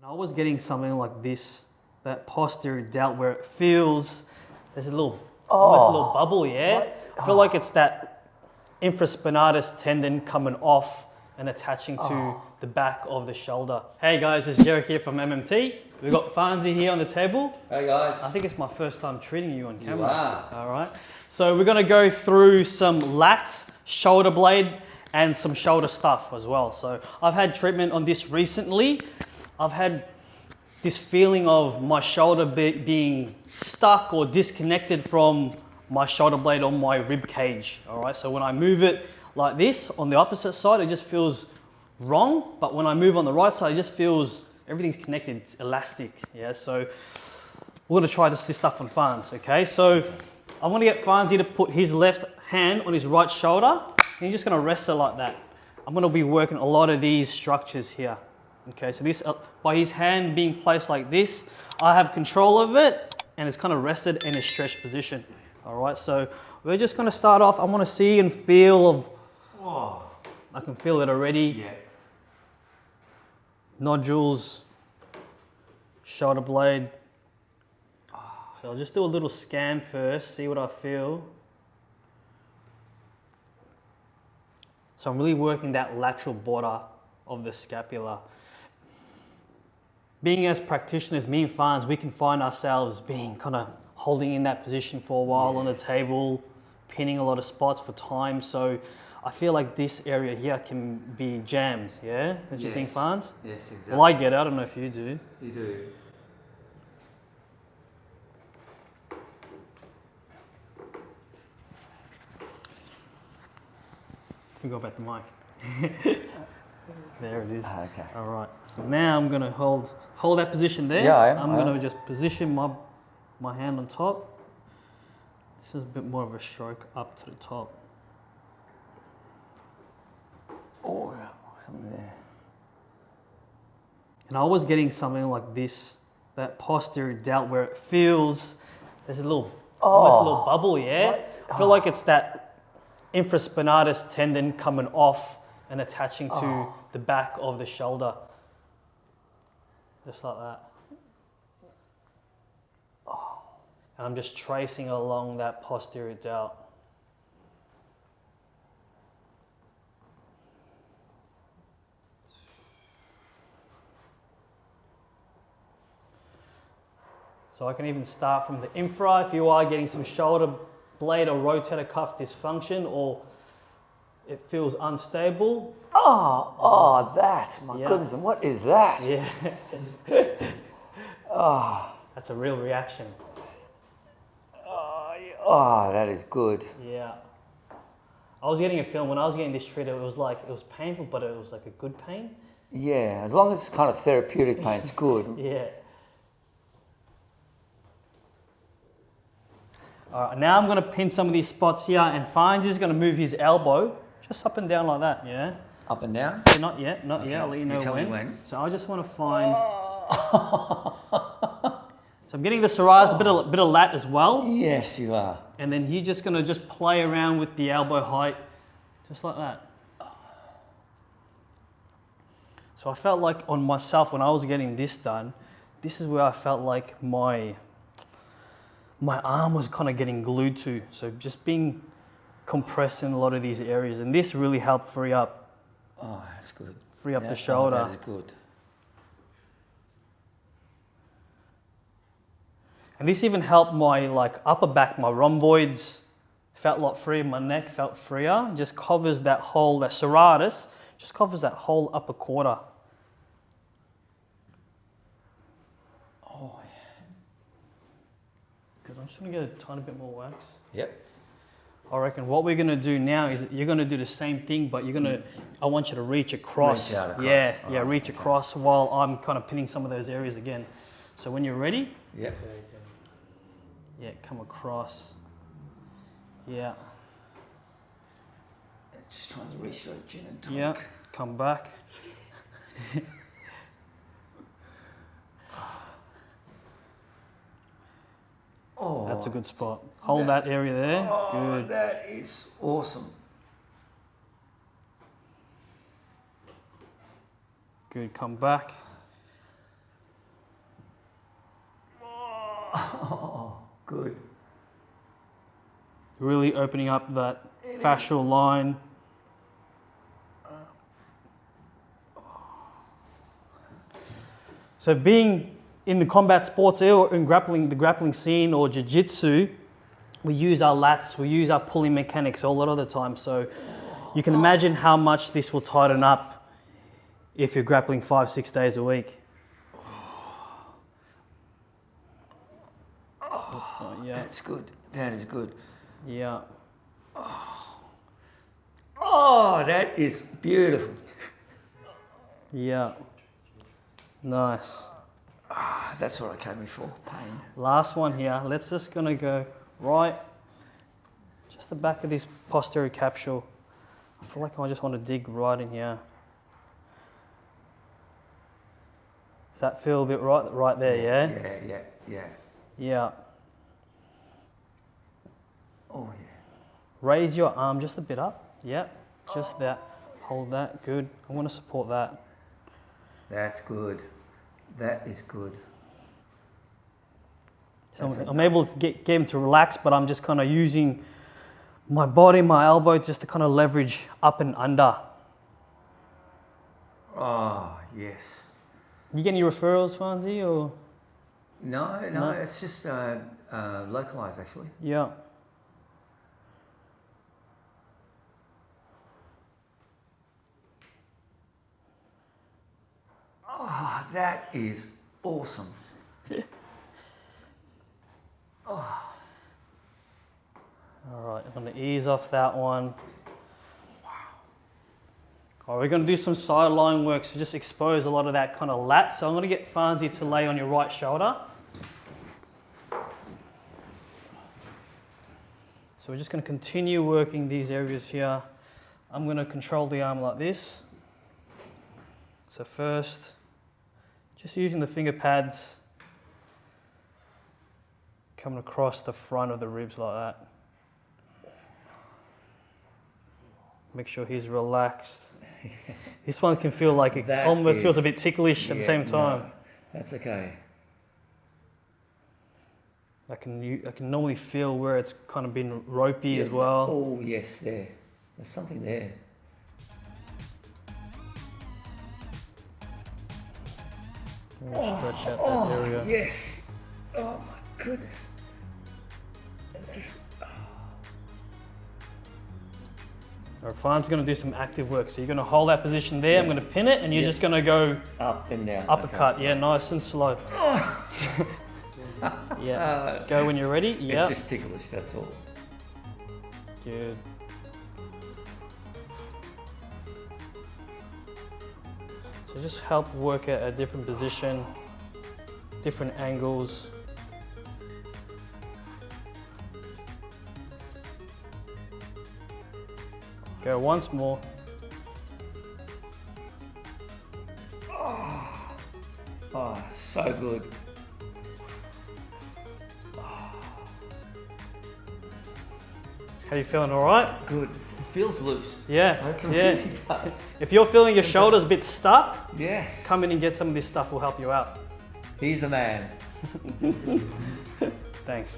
I was getting something like this, that posterior delt where it feels, there's a little, almost a little bubble, yeah? What? I feel like it's that infraspinatus tendon coming off and attaching to the back of the shoulder. Hey guys, it's Jerick here from MMT. We've got Farnsey here on the table. Hey guys. I think it's my first time treating you on camera. You are. All right. So we're gonna go through some lats, shoulder blade, and some shoulder stuff as well. So I've had treatment on this recently. I've had this feeling of my shoulder being stuck or disconnected from my shoulder blade on my rib cage. All right. So when I move it like this on the opposite side, it just feels wrong. But when I move on the right side, it just feels everything's connected, it's elastic. Yeah. So we're gonna try this stuff on Farns. Okay. So I'm gonna get Farnsy to put his left hand on his right shoulder. And he's just gonna rest it like that. I'm gonna be working a lot of these structures here. Okay, so this, by his hand being placed like this, I have control of it and it's kind of rested in a stretched position. All right, so we're just gonna start off. I wanna see and feel of, I can feel it already. Yeah. Nodules, shoulder blade. So I'll just do a little scan first, see what I feel. So I'm really working that lateral border of the scapula. Being as practitioners, me and Farns, we can find ourselves being kind of holding in that position for a while on the table, pinning a lot of spots for time. So I feel like this area here can be jammed, yeah? Don't you think, Farns? Yes, exactly. Well, I get it, I don't know if you do. You do. Go back the mic. There it is. Okay. All right. So now I'm gonna hold that position there. Yeah, I am. I'm gonna just position my hand on top. This is a bit more of a stroke up to the top. Oh, yeah, something there. And I was getting something like this, that posterior delt where it feels, there's a little, almost a little bubble, yeah? What? I feel like it's that infraspinatus tendon coming off and attaching to the back of the shoulder. Just like that. And I'm just tracing along that posterior delt. So I can even start from the infra if you are getting some shoulder blade or rotator cuff dysfunction, or it feels unstable. That. My goodness, and what is that? Yeah. That's a real reaction. That is good. Yeah. I was getting a feeling when I was getting this treated, it was painful, but it was like a good pain. Yeah, as long as it's kind of therapeutic pain, it's good. Yeah. All right, now I'm going to pin some of these spots here, and Farns is going to move his elbow just up and down like that, yeah? Up and down? So not yet. I'll let you know tell me when. So I just want to find... So I'm getting the psoriasis, a bit of lat as well. Yes, you are. And then he's just going to just play around with the elbow height, just like that. So I felt like on myself, when I was getting this done, this is where I felt like my arm was kind of getting glued to. So just being compressed in a lot of these areas. And this really helped free up. Oh, that's good. Free up the shoulder. That is good. And this even helped my upper back, my rhomboids felt a lot freer, my neck felt freer. Just covers that serratus, just covers that whole upper quarter. Oh, yeah. Good, I'm just gonna get a tiny bit more wax. Yep. I reckon what we're gonna do now is you're gonna do the same thing, but I want you to reach across. Reach out across. Yeah, reach across while I'm kind of pinning some of those areas again. So when you're ready. Yep. Yeah, come across. Yeah. Just trying to reach the gin and tonic. Yeah, come back. That's a good spot. Hold that area there. Good. That is awesome. Good, come back. Oh, good. Really opening up that fascial line. So being in the combat sports or in the grappling scene or jiu-jitsu, we use our lats, we use our pulling mechanics a lot of the time. So you can imagine how much this will tighten up if you're grappling 5-6 days a week. Oh, yeah. That's good. That is good. Yeah. Oh, that is beautiful. Yeah. Nice. That's what I came before, pain. Last one here. Let's just gonna go right, just the back of this posterior capsule. I feel like I just want to dig right in here. Does that feel a bit right there, yeah? Yeah. Yeah. Oh, yeah. Raise your arm just a bit up. Yeah, just that. Hold that, good. I want to support that. That's good. That is good. So I'm able to get him to relax, but I'm just kind of using my body, my elbow, just to kind of leverage up and under. Oh, yes. You get any referrals, Fanzi, or? No, it's just localized actually. Yeah. Oh, that is awesome. All right, I'm going to ease off that one. Wow. All right, we're going to do some sideline work to just expose a lot of that kind of lat. So I'm going to get Fanzi to lay on your right shoulder. So we're just going to continue working these areas here. I'm going to control the arm like this. So first, just using the finger pads, coming across the front of the ribs like that. Make sure he's relaxed. This one can feel like it almost feels a bit ticklish at the same time. No, that's okay. I can normally feel where it's kind of been ropey as well. Oh yes, there's something there. Stretch out that area. Yes. Oh my goodness. Fan's going to do some active work. So you're going to hold that position there. I'm going to pin it, and you're just going to go up and down. Uppercut. Okay. Yeah, nice and slow. Yeah. Go when you're ready. Yeah. It's just ticklish. That's all. Good. So just help work at a different position, different angles. Go once more. Oh, so good. How you feeling? All right? Good. It feels loose. Yeah. It Yeah. really does. If you're feeling your shoulders a bit stuck, Yes. come in and get some of this stuff. Will help you out. He's the man. Thanks.